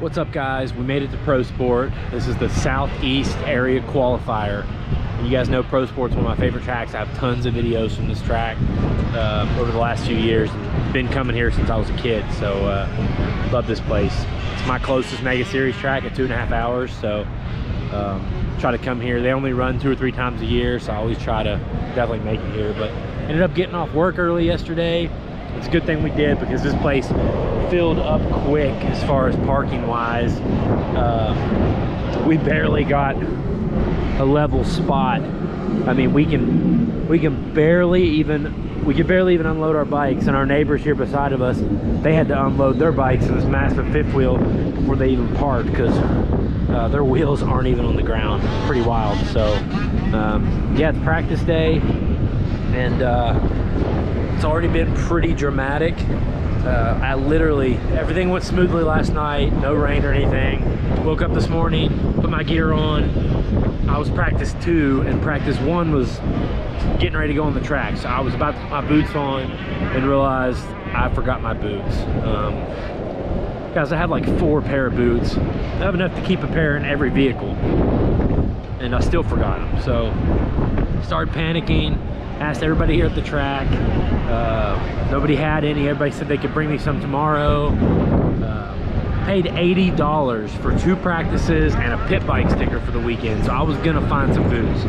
What's up, guys? We made it to Pro Sport. This is the Southeast Area Qualifier. You guys know Pro Sport's one of my favorite tracks. I have tons of videos from this track over the last few years. Been coming here since I was a kid, so love this place. It's my closest Mega Series track at 2.5 hours, so try to come here. They only run 2 or 3 times a year, so I always try to definitely make it here. But ended up getting off work early yesterday. It's a good thing we did, because this place filled up quick as far as parking wise. We barely got a level spot. I mean, we can barely even unload our bikes, and our neighbors here beside of us, they had to unload their bikes in this massive fifth wheel before they even parked, because their wheels aren't even on the ground. Pretty wild. So yeah, it's practice day, and it's already been pretty dramatic. I literally, everything went smoothly last night, no rain or anything. Woke up this morning, put my gear on. I was practice 2, and practice 1 was getting ready to go on the track. So I was about to put my boots on and realized I forgot my boots. Guys, I have like 4 pair of boots. I have enough to keep a pair in every vehicle, and I still forgot them. So started panicking, asked everybody here at the track. Nobody had any. Everybody said they could bring me some tomorrow. Paid $80 for 2 practices and a pit bike sticker for the weekend, so I was gonna find some boots.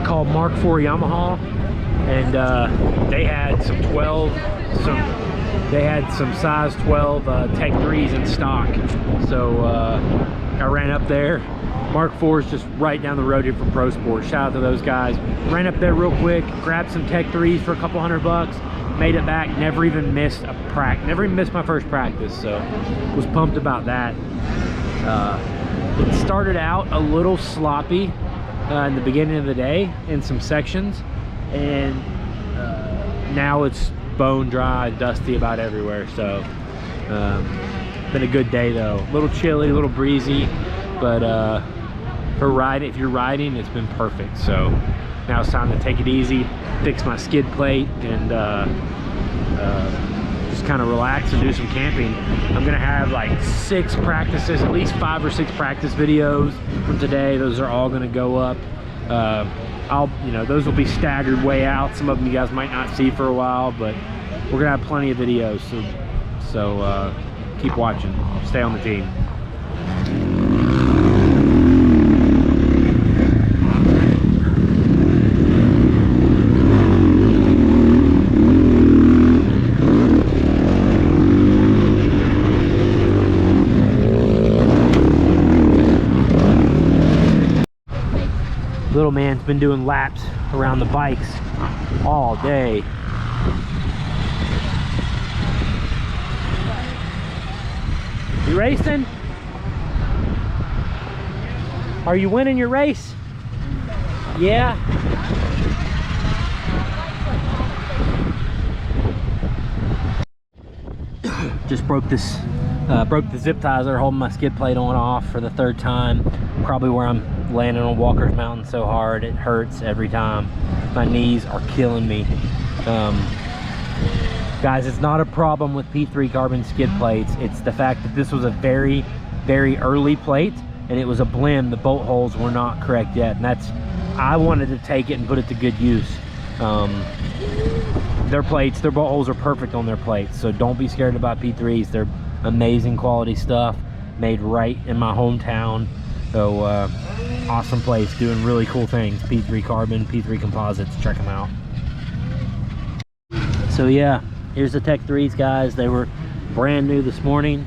Called Mark IV Yamaha, and they had some size 12 Tech 3s in stock. So I ran up there. Mark IV is just right down the road here from Pro Sport. Shout out to those guys. Ran up there real quick, grabbed some Tech 3s for a couple $100, made it back, never even missed a practice, never even missed my first practice, so was pumped about that. It started out a little sloppy in the beginning of the day in some sections, and now it's bone dry, dusty about everywhere. So been a good day though. A little chilly, a little breezy, but for riding, if you're riding, it's been perfect. So now it's time to take it easy, fix my skid plate, and just kind of relax and do some camping. I'm gonna have like 6 practices, at least 5 or 6 practice videos from today. Those are all gonna go up. Those will be staggered way out. Some of them you guys might not see for a while, but we're gonna have plenty of videos. So keep watching, stay on the team. Little man's been doing laps around the bikes all day. You racing? Are you winning your race? Yeah. Just broke the zip ties that are holding my skid plate on and off for the 3rd time. Probably where I'm landing on Walker's Mountain so hard it hurts every time. My knees are killing me. Guys, it's not a problem with P3 carbon skid plates. It's the fact that this was a very, very early plate, and it was a blend. The bolt holes were not correct yet, and I wanted to take it and put it to good use. Their bolt holes are perfect on their plates, so don't be scared about P3s. They're amazing quality stuff, made right in my hometown. So awesome place, doing really cool things. P3 carbon, P3 composites, check them out. So yeah, here's the Tech 3s, guys. They were brand new this morning.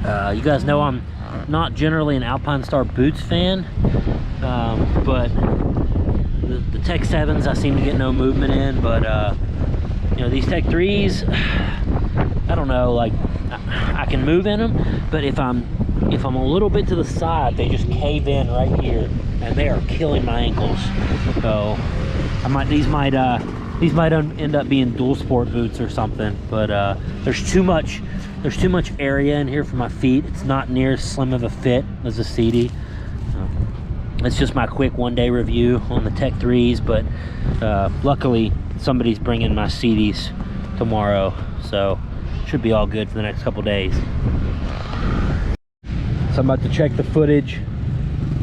You guys know I'm not generally an Alpine Star boots fan, but the Tech 7s I seem to get no movement in. But these Tech 3s, I don't know, like I can move in them, but if I'm a little bit to the side, they just cave in right here, and they are killing my ankles. So these might end up being dual sport boots or something. But there's too much area in here for my feet. It's not near as slim of a fit as a CD. It's just my quick one-day review on the Tech 3s, but luckily somebody's bringing my CDs tomorrow, so should be all good for the next couple days. So I'm about to check the footage,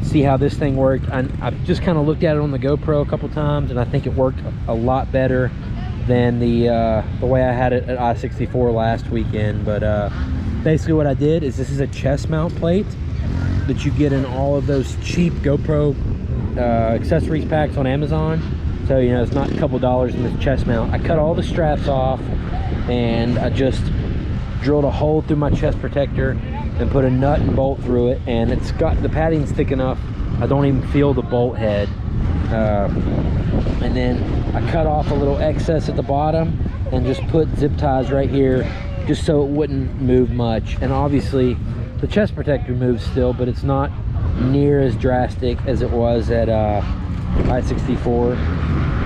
see how this thing worked. I've just kind of looked at it on the GoPro a couple times, and I think it worked a lot better than the way I had it at I-64 last weekend. But basically what I did is, this is a chest mount plate that you get in all of those cheap GoPro accessories packs on Amazon. So, you know, it's not a couple dollars in this chest mount. I cut all the straps off, and I just drilled a hole through my chest protector and put a nut and bolt through it, and it's got the padding's thick enough I don't even feel the bolt head. And then I cut off a little excess at the bottom and just put zip ties right here, just so it wouldn't move much. And obviously the chest protector moves still, but it's not near as drastic as it was at I-64.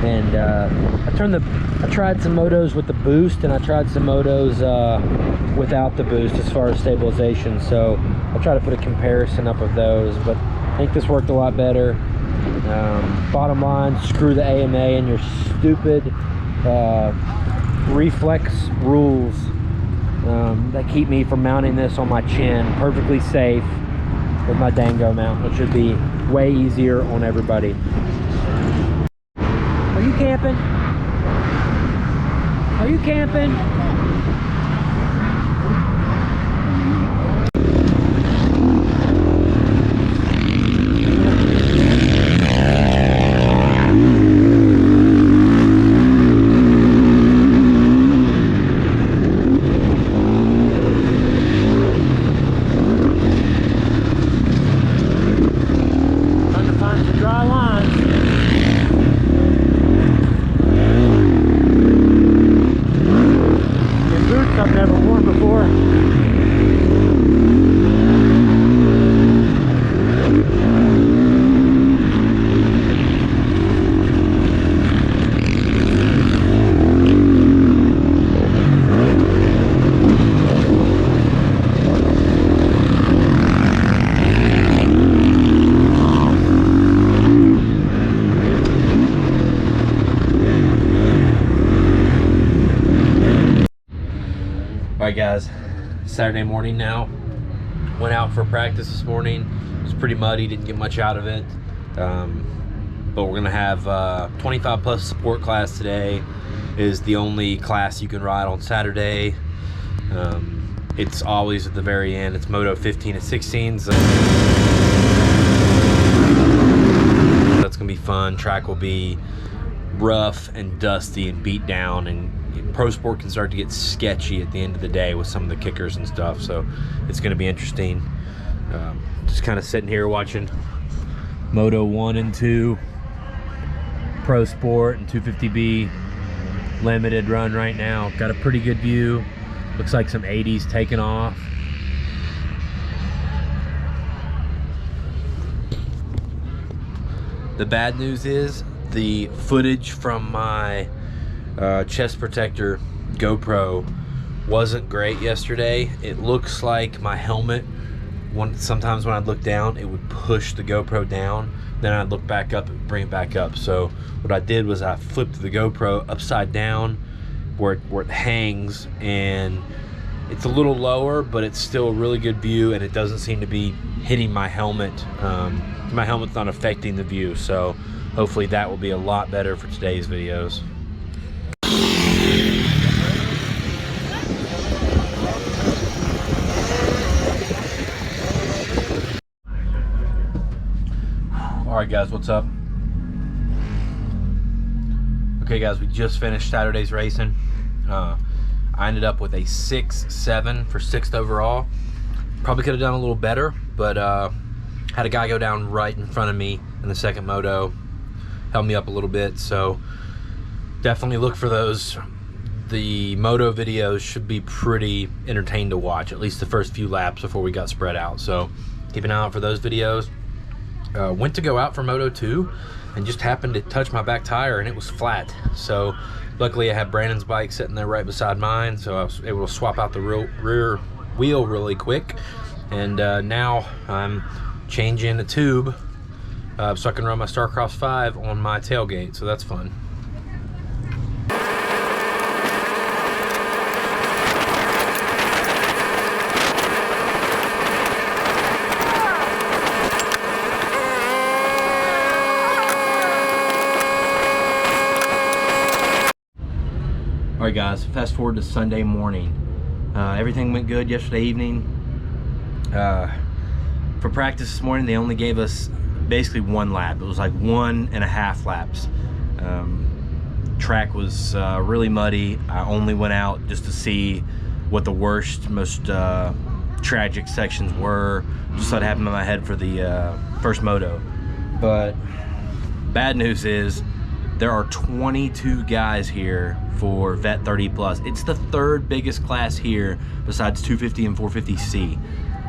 And I tried some motos with the boost, and I tried some motos without the boost as far as stabilization. So I'll try to put a comparison up of those, but I think this worked a lot better. Bottom line, screw the AMA and your stupid reflex rules that keep me from mounting this on my chin perfectly safe with my Dango mount, which would be way easier on everybody. Are you camping? Are you camping? I've never worn before. Alright guys, Saturday morning now. Went out for practice this morning. It was pretty muddy, didn't get much out of it. But we're gonna have 25 plus support class today. Is the only class you can ride on Saturday. It's always at the very end. It's Moto 15 and 16s. That's gonna be fun. Track will be rough and dusty and beat down, and Pro Sport can start to get sketchy at the end of the day with some of the kickers and stuff, so it's going to be interesting. Just kind of sitting here watching Moto 1 and 2 Pro Sport and 250B limited run right now. Got a pretty good view. Looks like some 80s taking off. The bad news is the footage from my chest protector GoPro wasn't great yesterday. It looks like my helmet, sometimes when I'd look down, it would push the GoPro down, then I'd look back up and bring it back up. So what I did was I flipped the GoPro upside down where it hangs, and it's a little lower, but it's still a really good view, and it doesn't seem to be hitting my helmet. My helmet's not affecting the view, so hopefully that will be a lot better for today's videos. Alright guys, what's up? Okay guys, we just finished Saturday's racing. I ended up with a 6-7 for 6th overall. Probably could have done a little better, but had a guy go down right in front of me in the second moto. Held me up a little bit, so definitely look for those. The moto videos should be pretty entertaining to watch, at least the first few laps before we got spread out. So keep an eye out for those videos. Went to go out for Moto 2 and just happened to touch my back tire and it was flat. So luckily I had Brandon's bike sitting there right beside mine, so I was able to swap out the rear wheel really quick. And now I'm changing the tube so I can run my Starcross 5 on my tailgate, so that's fun. All right, guys, fast forward to Sunday morning. Everything went good yesterday evening. For practice this morning, they only gave us basically one lap. It was like 1.5 laps. Track was really muddy. I only went out just to see what the worst, most tragic sections were, just so it happened in my head for the first moto. But bad news is there are 22 guys here for Vet 30 Plus. It's the third biggest class here besides 250 and 450C.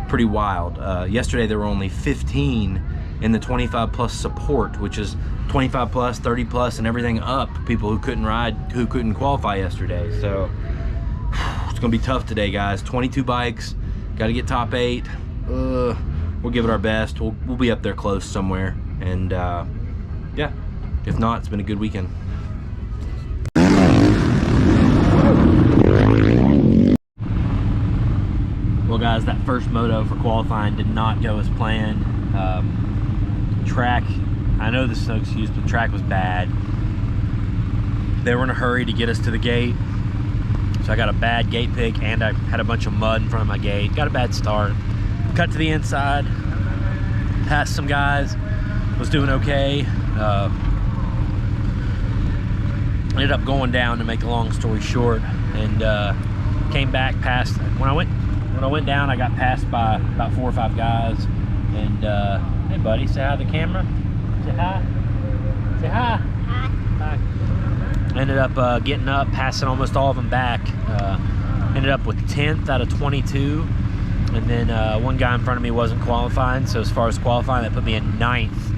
Pretty wild. Yesterday there were only 15 in the 25 plus support, which is 25 plus, 30 plus, and everything up. People who couldn't ride, who couldn't qualify yesterday. So it's gonna be tough today, guys. 22 bikes, got to get top 8. We'll give it our best. We'll be up there close somewhere, and yeah, if not, it's been a good weekend. Well, guys, that first moto for qualifying did not go as planned. Track, I know this is no excuse, but the track was bad. They were in a hurry to get us to the gate, so I got a bad gate pick, and I had a bunch of mud in front of my gate. Got a bad start. Cut to the inside, passed some guys, was doing okay. Ended up going down, to make a long story short, and came back past. When I went down, I got passed by about 4 or 5 guys. And hey, buddy, say hi to the camera. Say hi. Say hi. Hi. Ended up getting up, passing almost all of them back. Ended up with 10th out of 22. And then one guy in front of me wasn't qualifying. So as far as qualifying, that put me in 9th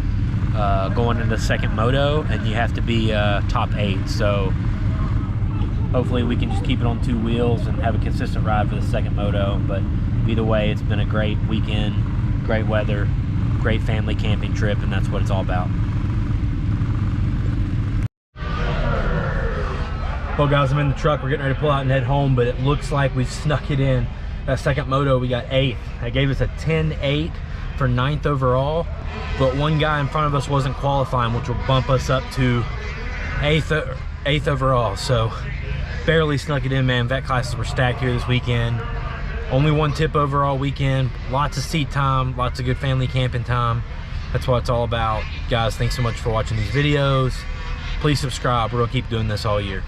going into the second moto. And you have to be top 8. So hopefully we can just keep it on 2 wheels and have a consistent ride for the second moto. But either way, it's been a great weekend, great weather, great family camping trip, and that's what it's all about. Well, guys, I'm in the truck. We're getting ready to pull out and head home, but it looks like we snuck it in. That second moto, we got 8th. That gave us a 10-8 for 9th overall, but one guy in front of us wasn't qualifying, which will bump us up to 8th overall. So barely snuck it in, man. Vet classes were stacked here this weekend. Only 1 tip overall weekend. Lots of seat time, lots of good family camping time. That's what it's all about. Guys, thanks so much for watching these videos. Please subscribe. We're gonna keep doing this all year.